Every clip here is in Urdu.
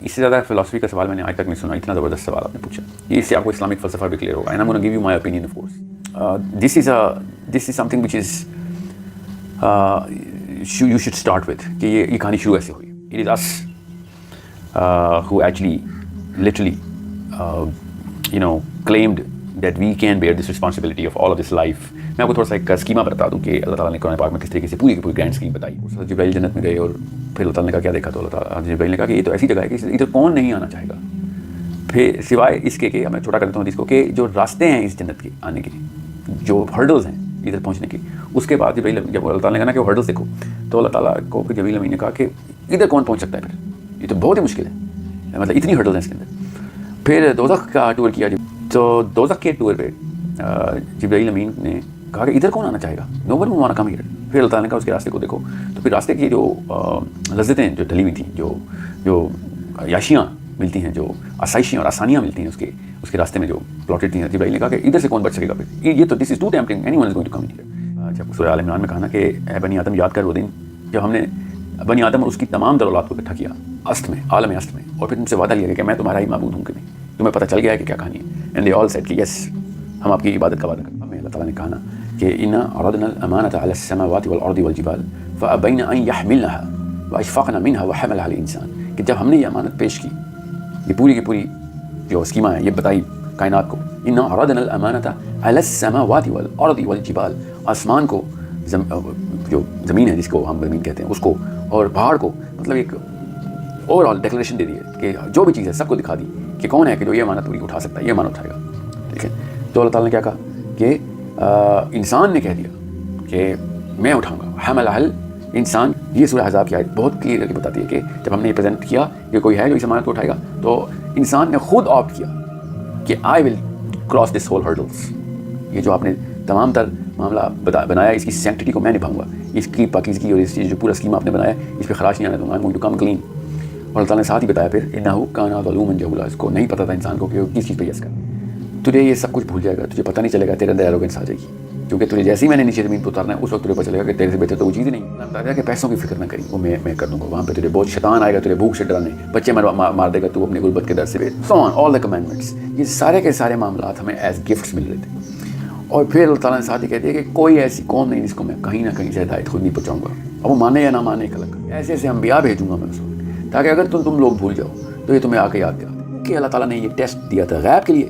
اس سے زیادہ فلاسفی کا سوال میں نے آج تک نہیں سنا. اتنا زبردست سوال آپ نے پوچھا. اس سے آپ کو اسلامک فلسفہ بھی کلیئر ہوگا. And I am gonna give you my opinion of course. This is something which is you should start with کہ یہ کہانی شروع ایسے ہوئی. It is us who actually literally claimed that we can bear this responsibility of all of this life. میں آپ کو تھوڑا سا ایک اسکیما بتا دوں کہ اللہ تعالیٰ نے قرآن پاک میں کس طریقے سے پوری کی پوری گرینڈ اسکیم بتائی. جبرائیل جنت میں گئے اور پھر اللہ تعالیٰ نے کہا کیا دیکھا, تو اللہ تعالیٰ جبرائیل نے کہا کہ یہ تو ایسی جگہ ہے کہ ادھر کون نہیں آنا چاہے گا, پھر سوائے اس کے کہ میں چھوٹا کر دیتا ہوں اس کو کہ جو راستے ہیں اس جنت کے آنے کے, جو ہرڈلز ہیں ادھر پہنچنے کے. اس کے بعد جب اللہ تعالیٰ نے کہا کہ وہ ہرڈلز دیکھو, تو اللہ تعالیٰ کو پھر جبرائیل امین نے کہا کہ ادھر کون پہنچ سکتا ہے, پھر یہ تو بہت ہی مشکل ہے, مطلب اتنی ہرڈلز ہیں اس کے اندر. پھر دوزخ کا ٹور کیا, تو دوزخ کے ٹور پہ جبرائیل امین نے کہا کہ ادھر کون آنا چاہے گا, no one want to come here. پھر اللہ تعالیٰ نے کہا اس کے راستے کو دیکھو, تو پھر راستے کی جو لذتیں جو ڈلی ہوئی تھیں, جو عیاشیاں ملتی ہیں, جو آسائشیں اور آسانیاں ملتی ہیں اس کے راستے میں جو پلاٹڈ تھیں, جبرائیل نے کہا کہ ادھر سے کون بچ سکے گا, پھر یہ تو this is too tempting, anyone is going to come here. جب سورہ آل عمران میں کہا نا کہ اے بنی آدم یاد کر وہ دن جب ہم نے بنی آدم اور اس کی تمام در اولاد کو اکٹھا کیا است میں, عالم است میں, اور پھر تم سے وعدہ لیا گیا کہ میں تمہارا ہی معبود ہوں کہ نہیں, تمہیں پتہ چل گیا ہے کہ کیا کہانی ہے. اینڈ دے آل سیڈ کہ یس, ہم آپ کی عبادت کا وعدہ کرتے ہیں. ہمیں اللہ تعالیٰ نے کہا نا کہ انا عرضنا الامانۃ علی السماوات والارض والجبال فابین ان یحملنها واشفقن منها وحملها الانسان, کہ جب ہم نے یہ امانت پیش کی, یہ پوری کی پوری جو اسکیما ہے یہ بتائی کائنات کو, انا عرضنا الامانۃ علی السماوات والارض والجبال, آسمان کو, جو زمین ہے جس کو ہم زمین کہتے ہیں اس کو, اور پہاڑ کو, مطلب ایک اوور آل ڈیکلریشن دے دی ہے کہ جو بھی چیز ہے سب کو دکھا دی کہ کون ہے کہ جو یہ امانت پوری اٹھا سکتا ہے, یہ امانت اٹھائے گا. ٹھیک ہے, تو اللہ تعالیٰ نے کیا کہا کہ انسان نے کہہ دیا کہ میں اٹھاؤں گا. حمل انسان, یہ سورہ احزاب کی آیت بہت کلیئر کر کے بتاتی ہے کہ جب ہم نے یہ پریزنٹ کیا کہ کوئی ہے جو اس امانت کو اٹھائے گا, تو انسان نے خود آپٹ کیا کہ I will cross this whole hurdles. یہ جو آپ نے تمام تر معاملہ بنایا, اس کی سینکٹیٹی کو میں نبھاؤں گا, اس کی پاکیزگی اور اس چیز جو پورا اسکیم آپ نے بنایا اس پہ خراش نہیں آنے دوں گا, I am going to come clean. اور اللہ تعالیٰ نے ساتھ ہی بتایا پھر انہو کان ظلوما جہولا, اس کو نہیں پتہ تھا انسان کو کہ وہ کس چیز پہ یس کرے. تجھے یہ سب کچھ بھول جائے گا, تجھے پتہ نہیں چلے گا, تیرے اندر ایروگنس آ جائے گی, کیونکہ تجھے جیسے ہی میں نے نیچے زمین پہ اتارنا ہے اس وقت تجھے پتہ چلے گا کہ تیرے سے بہتر تو وہ چیز ہی نہیں. بتایا کہ پیسوں کی فکر نہ کری, وہ میں کر دوں گا. وہاں پہ تجھے بہت شیطان آئے گا, تجھے بھوک سے ڈرانے, بچے مار دے گا تو اپنی غربت کے در سے, سو آن آل دا کمانڈمنٹس. یہ سارے کے سارے معاملات ہمیں ایز گفٹس مل رہے تھے. اور پھر اللہ تعالیٰ نے ساتھ ہی کہہ دیا کہ کوئی ایسی قوم نہیں جس کو میں کہیں نہ کہیں سے ہدایت خود نہیں پہنچاؤں گا, اب وہ مانے یا نہ مانے ایک الگ. ایسے ایسے انبیاء بھیجوں گا میں اس وقت, تاکہ اگر تم لوگ بھول جاؤ تو یہ تمہیں آ کے یاد دلا کہ اللہ تعالیٰ نے یہ ٹیسٹ دیا تھا غیب کے لیے,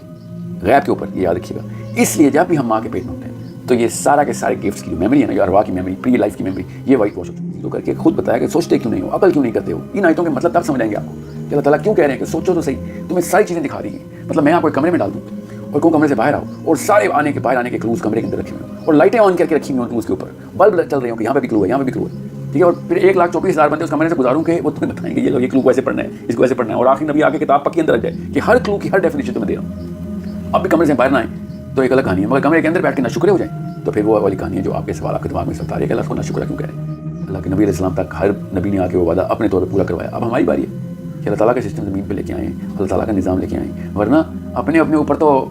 غیب کے اوپر, یہ یاد رکھیے گا. اس لیے جب بھی ہم ماں کے پیٹ میں ہوتے ہیں تو یہ سارا کے سارے گفٹس کی جو میموری ہے نا, جو ارواح کی میموری, پری لائف کی میموری, یہ وائٹ واش ہو کر کے خود بتایا کہ سوچتے کیوں نہیں ہو, عقل کیوں نہیں کرتے ہو. ان آیتوں کے مطلب تب سمجھ آئیں گے آپ کو کہ اللہ تعالیٰ کیوں کہہ رہے ہیں کہ سوچو تو صحیح, تمہیں ساری چیزیں دکھا دی گئی. مطلب میں آپ کو ایک کمرے میں ڈال دوں اور کوئی کمرے سے باہر آؤ اور سارے باہر آنے کے کلوز کمرے کے اندر رکھے ہوئے, اور لائٹیں آن کر کے رکھی ہوئی کلوز کے اوپر, بلب چل رہے ہوں کہ یہاں پہ بھی کلو ہے, یہاں پہ بھی کلو ہے. ٹھیک ہے, اور پھر 1,24,000 بندے اس کمرے سے گزاروں کہ وہ تمہیں بتائیں گے یہ کلو کو ایسے پڑھنا ہے, اس کو ایسے پڑھنا ہے, اور آخری نبی آ کے کتاب پکی اندر رکھ جائے کہ ہر کلو کی ہر ڈیفینیشن تمہیں دے رہا ہوں. اب بھی کمرے سے باہر نہ آئیں تو ایک الگ کہانی ہے, مگر کمرے کے اندر بیٹھ کے نہ شکرے ہو جائیں تو پھر وہ والی کہانی ہے جو آپ کے سوال آپ کے دماغ میں چلتا ہے کہ اللہ کو نہ شکر کیوں کہہ رہے ہیں. اللہ کے نبی علیہ السلام تک ہر نبی نے آ کے وہ وعدہ اپنے طور پہ پورا کروایا. اب ہماری باری ہے کہ اللہ تعالیٰ کا سسٹم زمین پہ لے کے آئیں, اللہ تعالیٰ کا نظام لے کے آئیں. ورنہ اپنے اوپر تو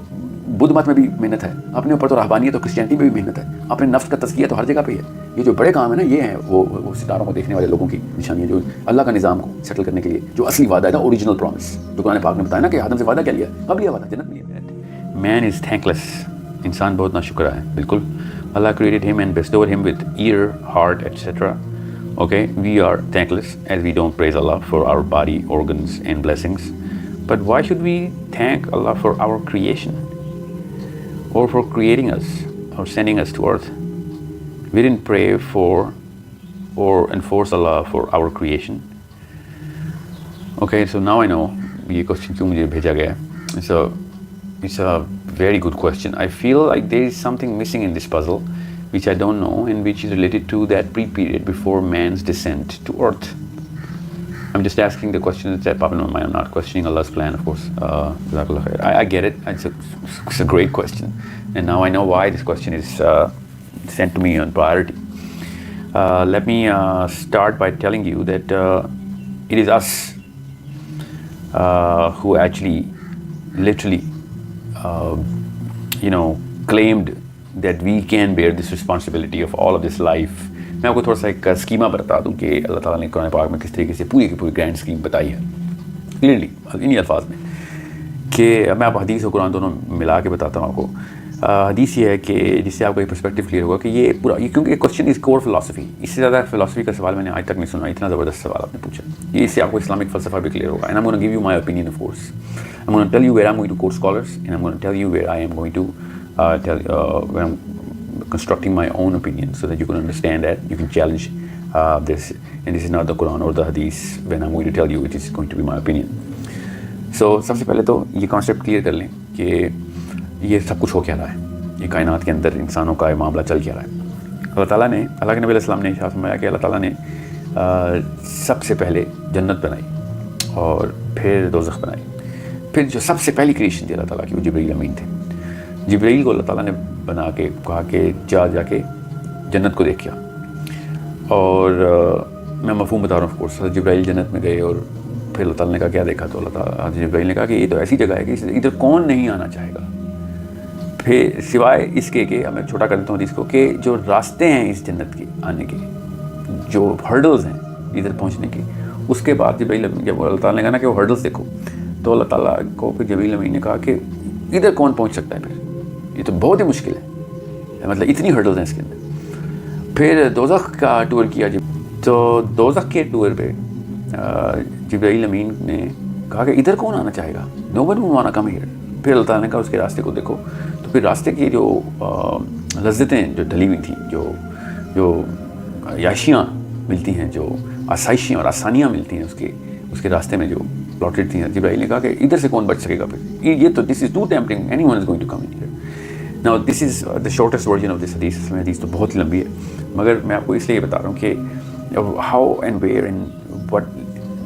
بدھ مت میں بھی محنت ہے, اپنے اوپر تو رہبانیت اور کرسچینٹی میں بھی محنت ہے, اپنے نفس کا تزکیہ تو ہر جگہ پہ ہی ہے. یہ جو بڑے کام ہے نا, یہ ہیں وہ ستاروں کو دیکھنے والے لوگوں کی نشانیاں, جو اللہ کا نظام کو سیٹل کرنے کے لیے جو اصلی وعدہ ہے نا, اوریجنل پرومس, جو قرآن پاک نے بتایا نا کہ آدم سے وعدہ کیا لیا, کب لیا وعدہ, جنت میں لیا. مین از تھینکلیس, انسان بہت ناشکرا ہے. بالکل, اللہ کریٹڈ ہم اینڈ بیسٹورڈ ہم with ear, heart et cetera. Okay, we are thankless as we don't praise Allah for our body, organs and blessings. But why should we thank Allah for our creation or for creating us or sending us to earth? We didn't pray for or enforce Allah for our creation. Okay, so now I know یہ question کیوں مجھے بھیجا گیا. It's a very good question. I feel like there is something missing in this puzzle which I don't know, and which is related to that pre-period before man's descent to earth. I'm just asking the question that Papa and I am not questioning Allah's plan, of course. Jazakallah khair. I get it. It's a great question. And now I know why this question is sent to me on priority. Let me start by telling you that it is us who actually literally claimed that we can bear this responsibility of all of this life. میں آپ کو تھوڑا سا ایک اسکیما بتا دوں کہ اللہ تعالیٰ نے قرآن پاک میں کس طریقے سے پوری کی پوری گرینڈ اسکیم بتائی ہے. کلیئرلی انہی الفاظ میں کہ میں آپ حدیث اور قرآن دونوں ملا کے بتاتا ہوں آپ کو. حدیث یہ ہے کہ جس سے آپ کو ایک پرسپیکٹیو کلیئر ہوگا کہ یہ پورا کیونکہ کوشچن از کور فلاسفی. اس سے زیادہ فلاسفی کا سوال میں نے آج تک نہیں سنا. اتنا زبردست سوال آپ نے پوچھا. یہ اس سے آپ کو اسلامک فلسفہ بھی کلیئر ہوگا. And I am gonna give you my opinion of course. I'm going to tell you where I'm going to quote scholars, and I'm going to tell you where I am going to where I'm constructing my own opinion, so that you can understand that you can challenge this. And this is not the Quran or the Hadith when I'm going to tell you it is going to be my opinion. So سب سے پہلے تو یہ کانسیپٹ کلیئر کر لیں کہ یہ سب کچھ ہو کیا رہا ہے, یہ کائنات کے اندر انسانوں کا معاملہ چل کیا رہا ہے. اللہ تعالیٰ نے, اللہ کے نبی علیہ السلام نے ارشاد فرمایا کہ اللہ تعالیٰ نے سب سے پہلے جنت بنائی اور پھر دوزخ بنائی. پھر جو سب سے پہلی کریشن تھی اللہ تعالیٰ کی وہ جبرائیل امین تھے. جبرائیل کو اللہ تعالیٰ نے بنا کے کہا کہ جا کے جنت کو دیکھیا. اور میں مفہوم بتا رہا ہوں. آف کورس جبرائیل جنت میں گئے اور پھر اللہ تعالیٰ نے کہا کیا دیکھا, تو اللہ تعالیٰ جبرائیل نے کہا کہ یہ تو ایسی جگہ ہے کہ ادھر کون نہیں آنا چاہے گا, پھر سوائے اس کے کہ میں چھوٹا کر دیتا ہوں اس کو کہ جو راستے ہیں اس جنت کے آنے کے, جو ہرڈلز ہیں ادھر پہنچنے کے. اس کے بعد جبرائیل جب اللہ تعالیٰ نے کہا نا کہ وہ ہرڈلز دیکھو, تو اللہ تعالیٰ کو پھر جبرائیل امین نے کہا کہ ادھر کون پہنچ سکتا ہے, پھر یہ تو بہت ہی مشکل ہے, مطلب اتنی ہرڈلز ہیں اس کے اندر. پھر دوزخ کا ٹور کیا تو دوزخ کے ٹور پہ جبرائیل امین نے کہا کہ ادھر کون آنا چاہے گا, نو ون ول وانا کم ہیئر. پھر اللہ تعالیٰ نے کہا اس کے راستے کو دیکھو. تو پھر راستے کی جو لذتیں جو ڈلی ہوئی تھیں, جو عیاشیاں ملتی ہیں, جو آسائشیں اور آسانیاں ملتی ہیں اس کے راستے میں جو پلاٹڈ تھیں, جبرائیل نے کہا کہ ادھر سے کون بچ سکے گا, پھر یہ تو this is too tempting, anyone is going to come in here. Now this is the shortest version of this حدیث. اس میں حدیث تو بہت ہی لمبی ہے, مگر میں آپ کو اس لیے یہ بتا رہا ہوں کہ how and where and what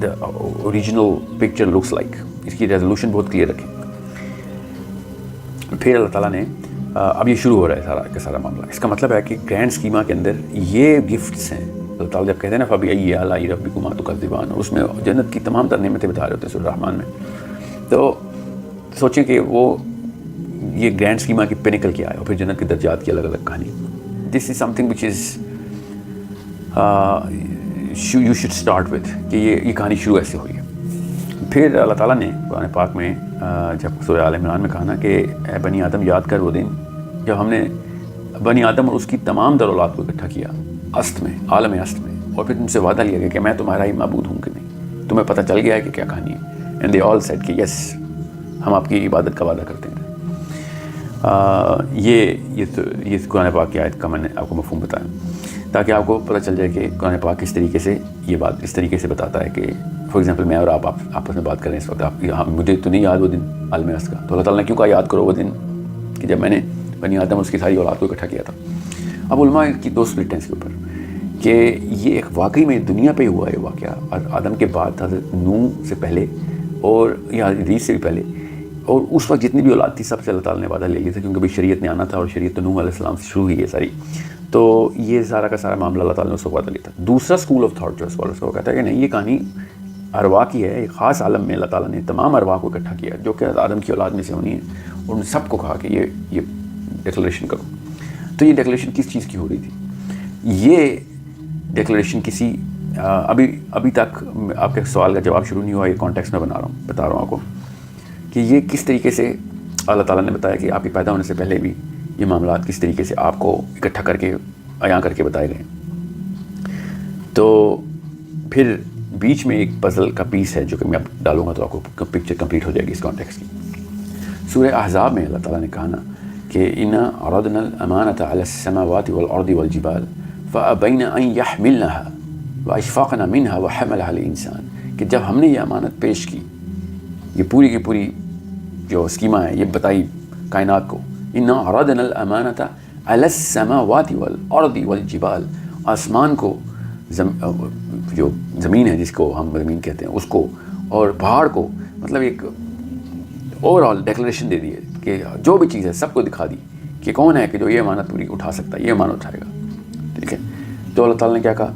the original picture looks like. اس کی ریزولوشن بہت کلیئر رکھیں. پھر اللہ تعالیٰ نے اب یہ شروع ہو رہا ہے سارا کا سارا معاملہ. اس کا مطلب ہے کہ گرینڈ اسکیما کے اندر یہ گفٹس ہیں. اللہ تعالیٰ جب کہتے ہیں نا فبأي آلاء ربكما تكذبان, اور اس میں جنت کی تمام تر نعمتیں بتا رہے ہوتے ہیں سورہ الرحمن میں, تو سوچیں کہ وہ یہ گرینڈ اسکیما کی پینیکل کیا ہے, اور پھر جنت کے درجات کی الگ الگ کہانی. This is something which is you should start with, کہ یہ کہانی شروع ایسے ہوئی ہے. پھر اللہ تعالیٰ نے قرآن پاک میں جب سورہ آل عمران میں کہا نا کہ اے بنی آدم یاد کر وہ دن جب ہم نے بنی آدم اور اس کی تمام در اولاد کو اکٹھا کیا است میں, عالم است میں, اور پھر تم سے وعدہ لیا گیا کہ میں تمہارا ہی معبود ہوں کہ نہیں, تمہیں پتہ چل گیا ہے کہ کیا کہانی ہے. اینڈ دے آل سیڈ کہ یس, ہم آپ کی عبادت کا وعدہ کرتے ہیں. یہ قرآن پاک کی آیت کا میں نے آپ کو مفہوم بتایا, تاکہ آپ کو پتہ چل جائے کہ قرآن پاک کس طریقے سے یہ بات اس طریقے سے بتاتا ہے کہ فار ایگزامپل میں اور آپ آپس میں بات کر رہے ہیں اس وقت, مجھے تو نہیں یاد وہ دن عالم است کا, تو اللہ تعالیٰ نے کیوں کہا یاد کرو وہ دن کہ جب میں نے بنی آدم اس کی ساری اولاد کو اکٹھا کیا تھا. اب علماء کی دو سپلٹ ہیں اس کے اوپر کہ یہ ایک واقعی میں دنیا پہ ہوا ہے واقعہ, آدم کے بعد حضرت نوح سے پہلے اور یا ادریس سے بھی پہلے, اور اس وقت جتنی بھی اولاد تھی سب سے اللہ تعالیٰ نے وعدہ لے لیا تھا, کیونکہ بھائی شریعت نے آنا تھا, اور شریعت تو نوح علیہ السلام سے شروع ہوئی ہے ساری. تو یہ سارا کا سارا معاملہ اللہ تعالیٰ نے اس کو وعدہ لیا تھا. دوسرا اسکول آف تھاٹ جو اسکالرس کو کہتا ہے کہ نہیں, یہ کہانی ارواح کی ہے. ایک خاص عالم میں اللہ تعالیٰ نے تمام ارواح کو اکٹھا کیا جو کہ آدم کی اولاد میں سے ہونی ہے, اور ان سب کو کہا کہ یہ ڈکلریشن کرو. تو یہ ڈکلریشن کس چیز کی ہو رہی تھی؟ یہ ڈکلریشن کسی ابھی تک آپ کے سوال کا جواب شروع نہیں ہوا, یہ کانٹیکس میں بتا رہا ہوں آپ کو کہ یہ کس طریقے سے اللہ تعالیٰ نے بتایا کہ آپ کے پیدا ہونے سے پہلے بھی یہ معاملات کس طریقے سے آپ کو اکٹھا کر کے عیاں کر کے بتائے گئے. تو پھر بیچ میں ایک پزل کا پیس ہے جو کہ میں اب ڈالوں گا تو آپ کو پکچر کمپلیٹ ہو جائے گی اس کانٹیکس کی. سورہ احزاب میں اللہ تعالیٰ نے کہا نا کہ انا عرضنا الامانۃ علی السماوات والارض والجبال فابین ان یحملنها واشفقن منها وحملها الانسان, کہ جب ہم نے یہ امانت پیش کی, یہ پوری کی پوری جو اسکیما ہے یہ بتائی کائنات کو, انا عرضنا الامانۃ علی السماوات والارض والجبال, آسمان کو جو زمین ہے جس کو ہم زمین کہتے ہیں اس کو, اور پہاڑ کو, مطلب ایک اوور آل ڈیکلریشن دے دی ہے کہ جو بھی چیز ہے سب کو دکھا دی کہ کون ہے کہ جو یہ امانت پوری اٹھا سکتا ہے, یہ امانت اٹھائے گا. ٹھیک ہے, تو اللہ تعالیٰ نے کیا کہا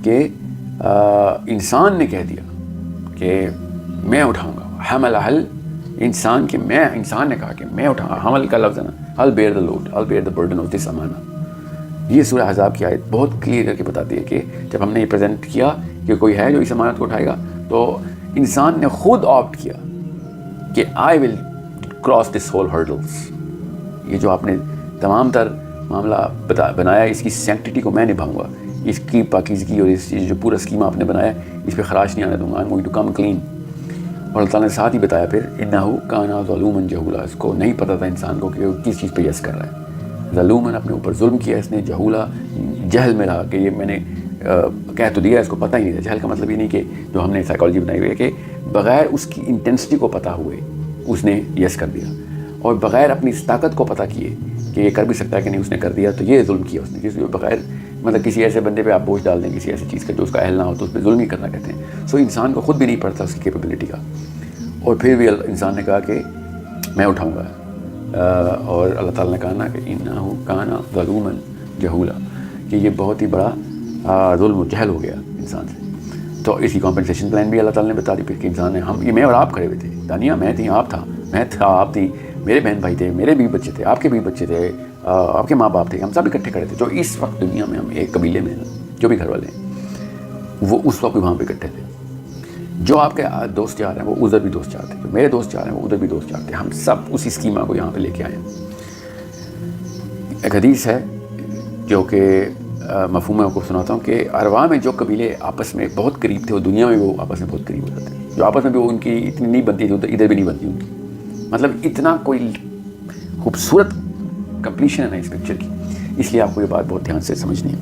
کہ انسان نے کہہ دیا کہ میں اٹھاؤں گا. حمل حل انسان کہ میں, انسان نے کہا کہ میں اٹھاؤں گا. حمل کا لفظ ہے نا, I'll bear the load, I'll bear the burden of this امانہ. یہ سورہ احزاب کی آیت بہت کلیئر کر کے بتاتی ہے کہ جب ہم نے یہ پریزنٹ کیا کہ کوئی ہے جو اس امانت کو اٹھائے گا, تو انسان نے خود آپٹ کیا کہ I will cross this whole hurdles. یہ جو آپ نے تمام تر معاملہ بنایا اس کی سینکٹیٹی کو میں نبھاؤں گا, اس کی پاکیزگی اور اس جو پورا اسکیم آپ نے بنایا اس پہ خراش نہیں آنے دوں گا. I am going to come clean. اور اللہ تعالیٰ نے ساتھ ہی بتایا پھر انہو کان ظلوما جہولا, اس کو نہیں پتہ تھا انسان کو کہ وہ کس چیز پہ یس کر رہا ہے. ظلوماً اپنے اوپر ظلم کیا اس نے, جہولا جہل میں رہا کہ یہ میں نے کہہ تو دیا, اس کو پتہ ہی نہیں تھا. جہل کا مطلب یہ نہیں کہ جو ہم نے سائیکالوجی بنائی ہوئی ہے کہ بغیر اس کی انٹینسٹی کو پتہ ہوئے اس نے یس کر دیا, اور بغیر اپنی اس طاقت کو پتہ کیے کہ یہ کر بھی سکتا ہے کہ نہیں اس نے کر دیا, تو یہ ظلم کیا اس نے. کسی بغیر مطلب کسی ایسے بندے پہ آپ بوجھ ڈال دیں کسی ایسی چیز کا جو اس کا اہل نہ ہو تو اس پہ ظلم ہی کرنا کہتے ہیں. سو انسان کو خود بھی نہیں پڑتا اس کی کیپیبلٹی کا, اور پھر بھی انسان نے کہا کہ میں اٹھاؤں گا. اور اللہ تعالیٰ نے کہا نا کہ انہو کان ظلوما جہولا, کہ یہ بہت ہی بڑا ظلم و جہل ہو گیا انسان سے. تو اسی کمپنسیشن پلان بھی اللہ تعالیٰ نے بتا دی پھر کہ انسان نے, ہم یہ میں اور آپ کھڑے ہوئے تھے, دانیہ میں تھی, آپ تھا, میں تھا, آپ تھی, میرے بہن بھائی تھے, میرے بھی بچے تھے, آپ کے بھی بچے تھے, آپ کے ماں باپ تھے, ہم سب اکٹھے کھڑے تھے. جو اس وقت دنیا میں ہم ایک قبیلے میں جو بھی گھر والے ہیں وہ اس وقت بھی وہاں پہ اکٹھے تھے. جو آپ کے دوست یار ہیں وہ ادھر بھی دوست یار تھے, جو میرے دوست یار ہیں وہ ادھر بھی دوست یار تھے. ہم سب اسی اسکیما کو یہاں پہ لے کے آئے ہیں. ایک حدیث ہے جو کہ مفہوم میں آپ کو سناتا ہوں کہ ارواح میں جو قبیلے آپس میں بہت قریب تھے وہ دنیا میں وہ آپس میں بہت قریب ہو جاتے ہیں. جو آپس میں بھی وہ ان کی اتنی نہیں بنتی تھی ادھر بھی نہیں بنتی ان کی. مطلب اتنا کوئی خوبصورت کمپلیشن ہے نا اس پکچر کی, اس لیے آپ کو یہ بات بہت دھیان سے سمجھنی ہے.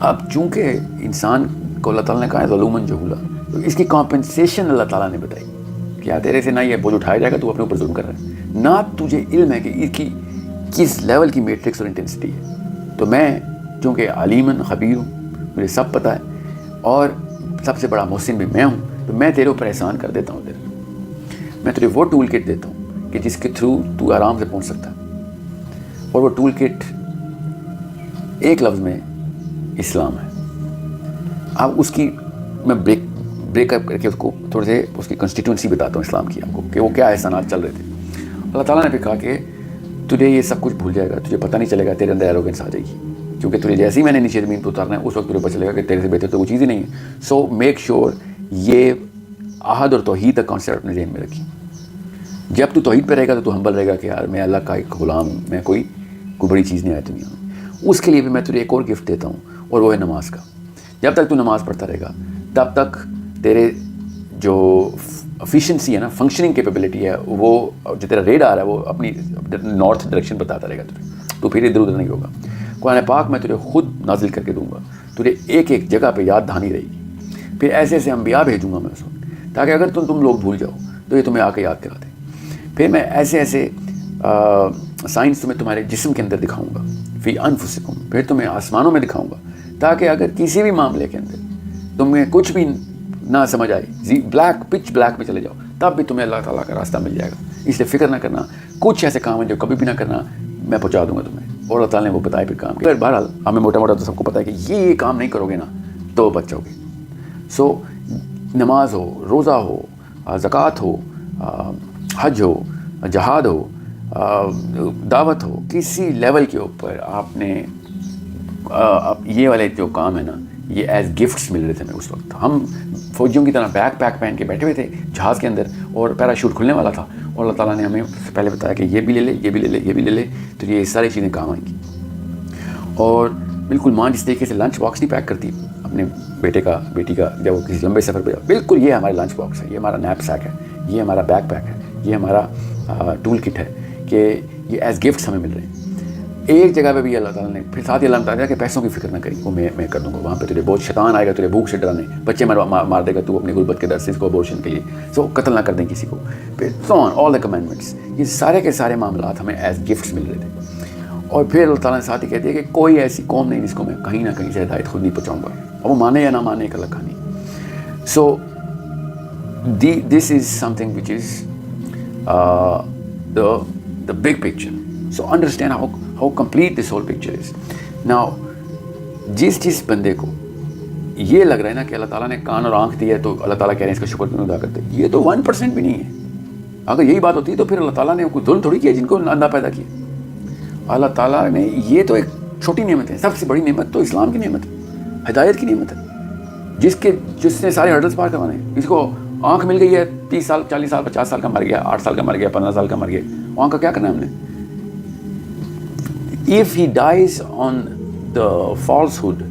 اب چونکہ انسان کو اللہ تعالیٰ نے کہا ہے ظلوماً جہولا, تو اس کی کمپنسیشن اللہ تعالیٰ نے بتائی کہ تیرے سے نہ یہ بوجھ اٹھایا جائے گا, تو اپنے اوپر ظلم کر رہا ہے, نہ تجھے علم ہے کہ اس کی کس لیول کی میٹرکس اور انٹینسٹی ہے. تو میں چونکہ علیماً خبیر ہوں, مجھے سب پتہ ہے, اور سب سے بڑا محسن بھی میں ہوں, تو میں تیرے اوپر احسان کر دیتا ہوں. میں تجھے وہ ٹول کٹ دیتا ہوں کہ جس کے تھرو تو آرام سے پہنچ سکتا ہے. اور وہ ٹول کٹ ایک لفظ میں اسلام ہے. اب اس کی میں بریک اپ کر کے اس کو تھوڑے سے اس کی کنسٹیٹوئنسی بتاتا ہوں اسلام کی آپ کو, کہ وہ کیا احسانات چل رہے تھے. اللہ تعالیٰ نے بھی کہا کہ تجھے یہ سب کچھ بھول جائے گا, تجھے پتہ نہیں چلے گا, تیرے اندر ایروگنس آ جائے گی, کیونکہ تجھے جیسے ہی میں نے نیچے زمین پہ اتارنا ہے اس وقت تجھے پتہ چلے گا کہ تیرے سے بہتر تو وہ چیز ہی نہیں ہے. سو میک شیور یہ احد اور توحید کا کانسیپٹ اپنے ذہن میں رکھی. جب تو توحید پہ رہے گا تو ہمبل رہے گا کہ یار میں اللہ کا ایک غلام ہوں, میں کوئی بڑی چیز نہیں آئی دنیا میں. اس کے لیے بھی میں تجھے ایک اور گفٹ دیتا ہوں, اور وہ ہے نماز کا. جب تک تو نماز پڑھتا رہے گا تب تک تیرے جو افیشنسی ہے نا, فنکشننگ کیپیبلٹی ہے, وہ جو تیرا ریڈار ہے وہ اپنی نارتھ ڈائریکشن بتاتا رہے گا تجھے, تو پھر ادھر ادھر نہیں ہوگا. قرآن پاک میں تجھے خود نازل کر کے دوں گا, تجھے ایک ایک جگہ پہ یاد دہانی رہے گی. پھر ایسے ایسے انبیاء بھیجوں گا میں اس وقت, تاکہ اگر تم لوگ بھول جاؤ تو یہ تمہیں آ کے یاد کرا دیں. پھر میں ایسے ایسے سائنس تمہیں تمہارے جسم کے اندر دکھاؤں گا, فی انفسکم, پھر تمہیں آسمانوں میں دکھاؤں گا, تاکہ اگر کسی بھی معاملے کے اندر تمہیں کچھ بھی نہ سمجھ آئے, پچ بلیک میں چلے جاؤ, تب بھی تمہیں اللہ تعالیٰ کا راستہ مل جائے گا. اس لیے فکر نہ کرنا, کچھ ایسے کام ہیں جو کبھی بھی نہ کرنا, میں پہنچا دوں گا تمہیں. اور اللہ تعالیٰ نے وہ بتائے پھر کام کیا. بہرحال ہمیں موٹا موٹا تو سب کو پتہ ہے کہ یہ کام نہیں کرو گے نا تو بچ جاؤ گے. سو نماز ہو, روزہ ہو, زکوٰۃ ہو, حج ہو, جہاد ہو, دعوت ہو, کسی لیول کے اوپر آپ نے یہ والے جو کام ہے نا, یہ ایز گفٹس مل رہے تھے. میں اس وقت ہم فوجیوں کی طرح بیک پیک پہن کے بیٹھے ہوئے تھے جہاز کے اندر, اور پیراشوٹ کھلنے والا تھا, اور اللہ تعالیٰ نے ہمیں پہلے بتایا کہ یہ بھی لے لے, یہ بھی لے لے, یہ بھی لے لے, تو یہ ساری چیزیں کام آئیں گی. اور بالکل ماں جس طریقے سے لنچ باکس نہیں پیک کرتی اپنے بیٹی کا جب وہ کسی لمبے سفر پہ, بالکل یہ ہمارا لنچ باکس ہے, یہ ہمارا نیپ سیک ہے, یہ ہمارا بیک پیک ہے, یہ ہمارا ٹول کٹ ہے, کہ یہ ایز گفٹس ہمیں مل رہے ہیں. ایک جگہ پہ بھی اللہ تعالیٰ نے پھر ساتھ ہی اللہ تعالیٰ کہ پیسوں کی فکر نہ کری, وہ میں کر دوں گا. وہاں پہ تجھے بہت شیطان آئے گا, تجھے بھوک سے ڈرانے, بچے مار دے گا تو اپنی غربت کے در سے اس کو ابورشن کے لیے, سو قتل نہ کر دیں کسی کو. پھر آل دا کمینڈمنٹس, یہ سارے کے سارے معاملات ہمیں ایز گفٹس مل رہے تھے. اور پھر اللہ تعالیٰ نے ساتھ ہی کہہ دیا کہ کوئی ایسی قوم نہیں جس کو میں کہیں نہ کہیں سے ہدایت خود نہیں پہنچاؤں گا, اور وہ مانے یا نہ مانے ایک الگ کہانی. So this is something which is the big picture. So understand how complete this whole picture is. Now جس بندے کو یہ لگ رہا ہے نا کہ اللہ تعالیٰ نے کان اور آنکھ دی ہے تو اللہ تعالیٰ کہہ رہے ہیں اس کا شکر کیوں ادا کرتے, یہ تو 1% بھی نہیں ہے. اگر یہی بات ہوتی ہے تو پھر اللہ تعالیٰ نے کوئی ظلم تھوڑی کیا جن کو اندھا پیدا کیا. اللہ تعالیٰ نے یہ تو ایک چھوٹی نعمت ہے, سب سے بڑی نعمت تو اسلام کی نعمت ہے, ہدایت کی نعمت ہے. جس نے سارے ہرڈلس پار کروانے ہیں. اس کو آنکھ مل گئی ہے 30 سال 40 سال 50 سال کا مر گیا, 8 سال کا مر گیا, 15 سال کا مر گیا, آنکھ کا کیا کرنا ہے ہم نے؟ If he dies on the falsehood,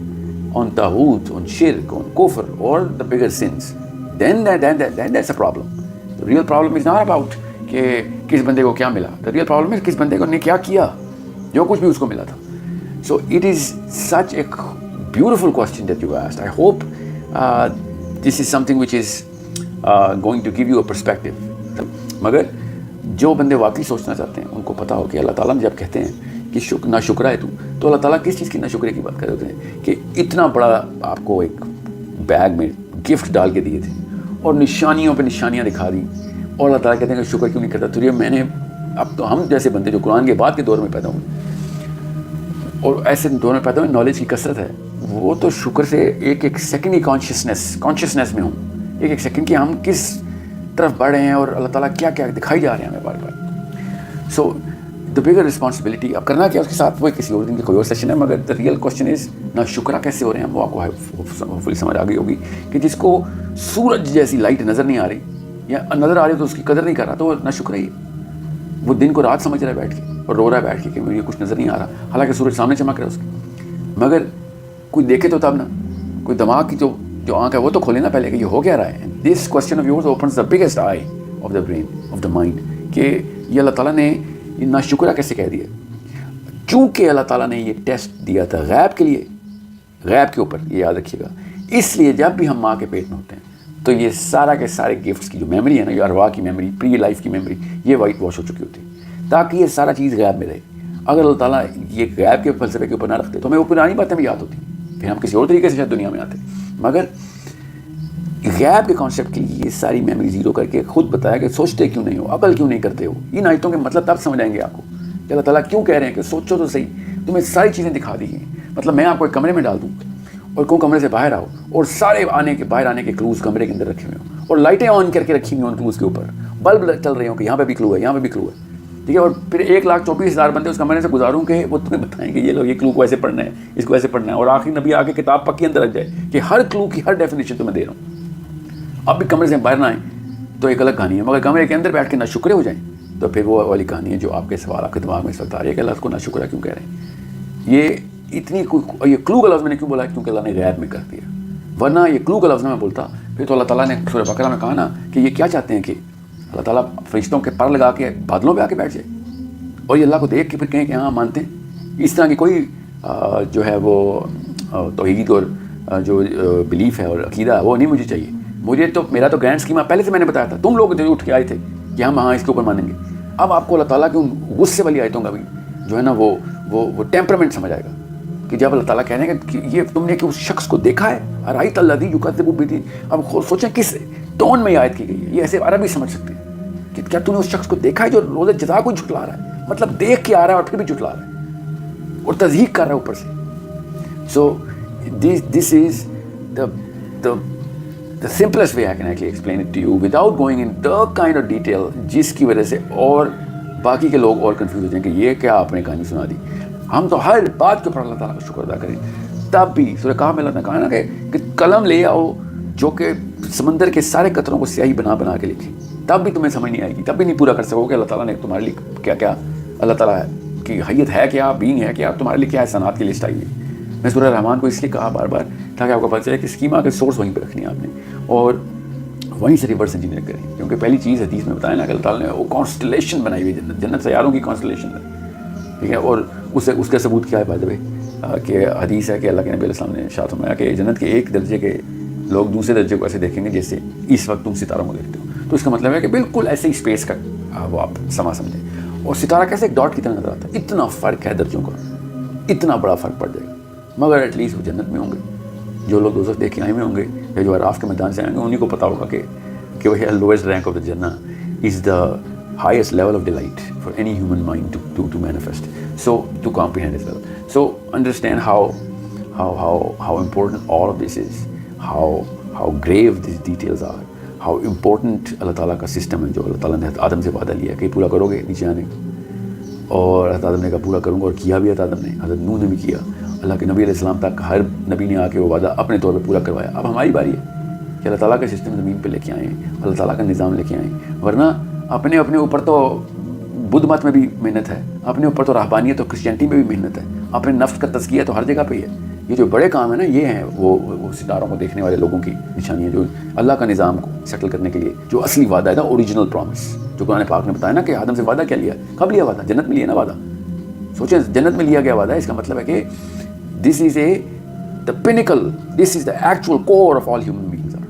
on taghut, on shirk, on kufr, or the bigger sins, then that's a problem. The real problem is not about کہ کس بندے کو کیا ملا. The real problem is کس بندے کو نے کیا کیا جو کچھ بھی اس کو ملا تھا. So it is such a beautiful question that you asked. I hope this is something which is going to give you a perspective. مگر جو بندے واقعی سوچنا چاہتے ہیں ان کو پتہ ہو کہ اللہ تعالیٰ نے جب کہتے ہیں کہ ناشکرہ ہے تو اللہ تعالیٰ کس چیز کی ناشکرے کی بات کر رہے ہوتے ہیں کہ اتنا بڑا آپ کو ایک بیگ میں گفٹ ڈال کے دیے تھے اور نشانیوں پہ نشانیاں دکھا دی, اور اللہ تعالیٰ کہتے ہیں کہ شکر کیوں نہیں کرتا. تو یہ میں نے اب تو ہم جیسے بندے جو قرآن کے بعد کے دور میں پیدا ہوئے اور ایسے دور میں پیدا ہوئے, نالج کی کثرت ہے, وہ تو شکر سے ایک سیکنڈ کی کانشیسنیس میں ہوں, ایک سیکنڈ کی ہم کس طرف بڑھ رہے ہیں اور اللہ تعالیٰ کیا کیا دکھائی جا رہے ہیں ہمیں بار بار. سو دا بگر رسپانسبلٹی اب کرنا کیا اس کے ساتھ, وہ کسی اور دن کی کوئی اور سیشن ہے, مگر دا ریئل کوشچن از نہ شکرہ کیسے ہو رہے ہیں. وہ آپ کو ہوپفلی سمجھ آ گئی ہوگی کہ جس کو سورج جیسی لائٹ نظر نہیں آ رہی یا نظر آ رہی تو اس کی قدر نہیں کر رہا, تو وہ نہ شکر ہی, وہ دن کو رات سمجھ رہا ہے بیٹھ کے اور رو رہا ہے بیٹھ کے کہ مجھے کچھ نظر نہیں آ رہا, حالانکہ سورج سامنے چمک رہا ہے اس کے. مگر کوئی دیکھے تو تب نا, کوئی دماغ کی جو آنکھ ہے وہ تو کھولے نا پہلے کہ یہ ہو کیا رہا ہے. This question of yours opens the biggest I of the brain of the mind کہ یہ اللہ تعالیٰ نے ناشکرہ کیسے کہہ دیا, کیونکہ اللہ تعالیٰ نے یہ ٹیسٹ دیا تھا غیب کے لیے, غیب کے اوپر, یہ یاد رکھیے گا. اس لیے جب بھی ہم ماں کے پیٹ میں ہوتے ہیں تو یہ سارا کے سارے گفٹس کی جو میموری ہے نا, یہ ارواح کی میموری, پری لائف کی میموری, یہ وائٹ واش ہو چکی ہوتی ہے تاکہ یہ سارا چیز غیب میں رہے. اگر اللہ تعالیٰ یہ غیب کے فلسفے کے اوپر نہ رکھتے تو ہمیں وہ پرانی باتیں بھی یاد ہوتی, پھر ہم کسی اور طریقے سے شاید دنیا میں آتے. مگر غیب کے کانسیپٹ کے لیے یہ ساری میموری زیرو کر کے خود بتایا کہ سوچتے کیوں نہیں ہو, عقل کیوں نہیں کرتے ہو. ان آیتوں کے مطلب تب سمجھ آئیں گے آپ کو کہ اللہ تعالیٰ کیوں کہہ رہے ہیں کہ سوچو تو صحیح, تمہیں ساری چیزیں دکھا دی ہیں. مطلب میں آپ کو ایک کمرے میں ڈال دوں اور کون کمرے سے باہر آؤ اور سارے باہر آنے کے کلوز کمرے کے اندر رکھے ہوئے ہوں اور لائٹیں آن کر کے رکھی ہوئی ہیں ان کلوز کے اوپر, بلب چل رہے ہوں کہ یہاں پہ بھی کلو ہے, یہاں پہ بھی کلو ہے, ٹھیک ہے. اور پھر 1,24,000 بندے اس کمرے سے گزاروں کہ وہ تمہیں بتائیں کہ یہ لو یہ کلو کو ایسے پڑھنا ہے, اس کو ایسے پڑھنا ہے, اور آخری نبی آ کے کتاب پکی اندر رکھ جائے کہ ہر کلو کی ہر ڈیفینیشن تمہیں دے رہا ہوں. اب بھی کمرے سے باہر نہ آئیں تو ایک الگ کہانی ہے, مگر کمرے کے اندر بیٹھ کے ناشکرے ہو جائیں تو پھر وہ والی کہانی ہے جو آپ کے سوال آپ کے دماغ میں اس وقت آ رہی ہے کہ اللہ اس کو ناشکرہ کیوں کہہ رہے ہیں. یہ اتنی یہ کلو کا لفظ میں نے کیوں بولا کیونکہ اللہ نے غیب میں کر دیا, ورنہ یہ کلو کا لفظ میں بولتا پھر تو اللہ تعالیٰ نے سورہ بقرہ میں کہا نا کہ یہ کیا چاہتے ہیں کہ اللہ تعالیٰ فرشتوں کے پر لگا کے بادلوں پہ آ کے بیٹھ جائے اور یہ اللہ کو دیکھ کے پھر کہیں کہ ہاں مانتے ہیں. اس طرح کی کوئی جو ہے وہ توحید اور جو بلیف ہے اور عقیدہ ہے وہ نہیں مجھے چاہیے. مجھے تو میرا تو گرینڈ اسکیما پہلے سے میں نے بتایا تھا, تم لوگ جو اٹھ کے آئے تھے کہ ہم ہاں اس کے اوپر مانیں گے. اب آپ کو اللہ تعالیٰ کے ان غصے والی آیتوں کا بھی جو ہے نا وہ ٹیمپرمنٹ سمجھ آئے گا کہ جب اللہ تعالیٰ کہنے کہ یہ تم نے کہ اس شخص کو دیکھا ہے, ارائیت الذی یکذب بالدین. اب سوچیں کس ٹون میں یہ آیت کی گئی ہے, یہ ایسے عربی سمجھ سکتے ہیں کہ کیا تم نے اس شخص کو دیکھا ہے جو روز جزا کو جھٹلا رہا ہے, مطلب دیکھ کے آ رہا ہے اور پھر بھی جھٹلا رہا ہے اور تضحیق کر رہا ہے اوپر سے. سو this is the simplest way I can actually explain it to you without going in the kind of detail جس کی وجہ سے اور باقی کے لوگ اور کنفیوز ہو جائیں کہ یہ کیا آپ نے کہانی سنا دی. ہم تو ہر بات کے اوپر اللہ تعالیٰ کا شکر ادا کریں. تب بھی سورہ کہف میں اللہ نے کہا نا کہ قلم لے آؤ جو کہ سمندر کے سارے قطروں کو سیاہی بنا کے لکھے, تب بھی تمہیں سمجھ نہیں آئے گی, تب بھی نہیں پورا کر سکو کہ اللہ تعالیٰ نے تمہارے لیے کیا کیا, اللہ تعالیٰ کی حیت ہے کیا, بینگ ہے کیا, تمہارے لیے کیا احسانات کی لسٹ آئی ہے. میں سورہ رحمان کو اس لیے کہا بار بار تاکہ آپ کو پتہ چلے کہ اسکیما کے سورس وہیں پہ رکھنی ہے آپ نے اور وہیں سے ریورس انجینئر کریں. کیونکہ پہلی چیز حدیث میں بتایا نا کہ اللہ تعالیٰ نے وہ کانسٹلیشن بنائی ہوئی جنت سیاروں کی کانسٹلیشن ہے, ٹھیک ہے. اور اس کا ثبوت کیا ہے بائی دا وے کہ حدیث ہے کہ اللہ کے نبی علیہ السلام نے ارشاد فرمایا کہ جنت کے ایک درجے کے لوگ دوسرے درجے کو ایسے دیکھیں گے جیسے اس وقت تم ستاروں کو دیکھتے ہو. تو اس کا مطلب ہے کہ بالکل ایسے ہی اسپیس کا وہ آپ سما سمجھیں. اور ستارہ کیسے ایک ڈاٹ کی طرح نظر آتا ہے, اتنا فرق ہے درجوں کا, اتنا بڑا فرق پڑ جائے گا. مگر ایٹ لیسٹ وہ جنت میں ہوں گے. جو لوگ دوزخ دیکھ کے آئے ہوئے ہوں گے یا جو عراف کے میدان سے آئیں گے انہیں کو پتہ ہوگا کہ وہ لوئسٹ رینک آف دا جنہ از دا highest level of delight for any human mind to manifest, so to comprehend as well. So understand how important all of this is, how grave these details are, how important اللہ تعالیٰ کا سسٹم ہے جو اللہ تعالیٰ نے آدم سے وعدہ لیا کہ پورا کرو گے نیچے آنے, اور حضرت آدم نے کہا پورا کروں گا اور کیا بھی حضرت آدم نے, حضرت نوح نے بھی کیا, اللہ کے نبی علیہ السلام تک ہر نبی نے آ کے وہ وعدہ اپنے طور پہ پورا کروایا. اب ہماری باری ہے کہ اللہ تعالیٰ کا سسٹم زمین پہ لے کے آئیں, اللہ تعالیٰ کا نظام لے کے آئیں. ورنہ اپنے اوپر تو بدھ مت میں بھی محنت ہے, اپنے اوپر تو رہبانیت اور کرسچینٹی میں بھی محنت ہے, اپنے نفس کا تزکیہ تو ہر جگہ پہ ہی ہے. یہ جو بڑے کام ہیں نا, یہ ہیں وہ ستاروں کو دیکھنے والے لوگوں کی نشانیاں, جو اللہ کا نظام کو سیٹل کرنے کے لیے جو اصلی وعدہ ہے نا, اوریجنل پرومس, جو قرآن پاک نے بتایا نا کہ آدم سے وعدہ کیا لیا, کب لیا وعدہ؟ جنت میں لیا نا وعدہ. سوچیں جنت میں لیا گیا وعدہ ہے, اس کا مطلب ہے کہ دس از the pinnacle, this is the actual core of all human beings are,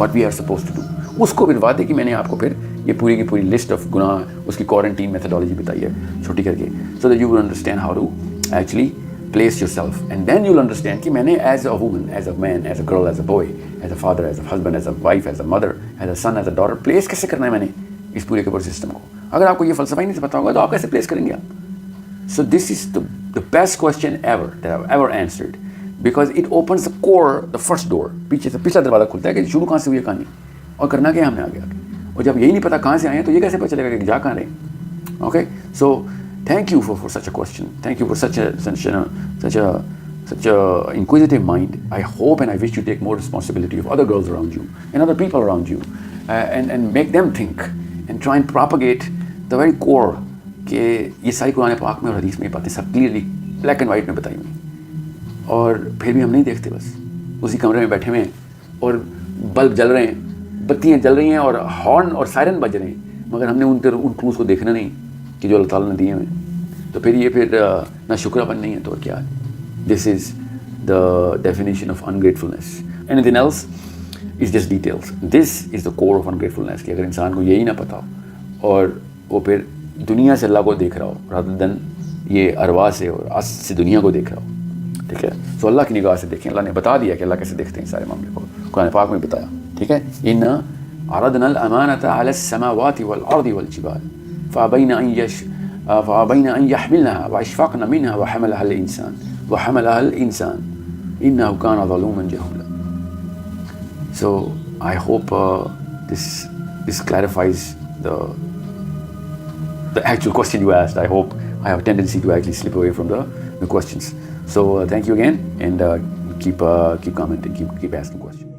what we are supposed to do. اس کو پھر وعدے کی میں نے آپ کو پھر یہ پوری کی پوری لسٹ آف گناہ, اس کی کوارنٹین میتھڈالوجی بتائی ہے چھوٹی کر کے, so that you will understand how to actually place yourself, and then you'll understand کہ میں نے as a woman, as a man, as a girl, as a boy, as a father, as a husband, as a wife, as a mother, as a son, as a daughter, place کیسے کرنا ہے میں نے اس پورے کے پورے سسٹم کو. اگر آپ کو یہ فلسفہ ہی نہیں پتا ہوگا تو آپ کیسے پلیس کریں گے آپ؟ So this is the best question ever that I've ever answered, because it opens the core, the first door. پیچھے سے پچھلا دروازہ کھلتا ہے کہ شروع کہاں سے ہوئی ہے کہانی, اور کرنا کیا ہم نے آگے آگے. اور جب یہی نہیں پتا کہاں سے آئے ہیں تو یہ کیسے پتہ چلے گا کہ جا کہاں رہے. Okay, so thank you for such a question. Thank you for such a inquisitive mind. I hope and I wish you take more responsibility of other girls around you and other people around you, and make them think and try and propagate the very core کہ یہ ساری قرآن پاک میں اور حدیث میں یہ باتیں سب کلیئرلی بلیک اینڈ وائٹ میں بتائی ہوئی, اور پھر بھی ہم نہیں دیکھتے, بس اسی کمرے میں بیٹھے ہوئے ہیں اور بلب جل رہے ہیں, بتیاں جل رہی ہیں اور ہارن اور سائرن بج رہے ہیں, مگر ہم نے ان کلوز کو دیکھنا نہیں کہ جو اللہ تعالیٰ نے دیے ہوئے. تو پھر یہ پھر نہ شکر پن نہیں ہے تو کیا ہے. This is the definition of ingratefulness. Anything else is just details. This is the core of ingratefulness, کہ اگر انسان کو یہی نہ پتا ہو اور وہ پھر دنیا سے اللہ کو دیکھ رہا ہو rather than یہ ارواح سے اور اس سے دنیا کو دیکھ رہا ہو, ٹھیک ہے, سو اللہ کی نگاہ سے دیکھیں. اللہ نے بتا دیا کہ اللہ کیسے دیکھتے ہیں سارے معاملے کو, قرآن پاک میں بتایا, ٹھیک ہے. اِنَّا عَرَضْنَا الْأَمَانَةَ عَلَى السَّمَاوَاتِ وَالْأَرْضِ وَالْجِبَالِ فَأَبَيْنَ أَنْ يَحْمِلْنَهَا وَأَشْفَقْنَ مِنْهَا وَحَمَلَهَا الْإِنسَانُ إِنَّهُ كَانَ ظَلُومًا جَهُولًا. So I hope this clarifies the actual question you asked. I hope I have a tendency to actually slip away from the questions. So thank you again, and keep commenting, keep asking questions.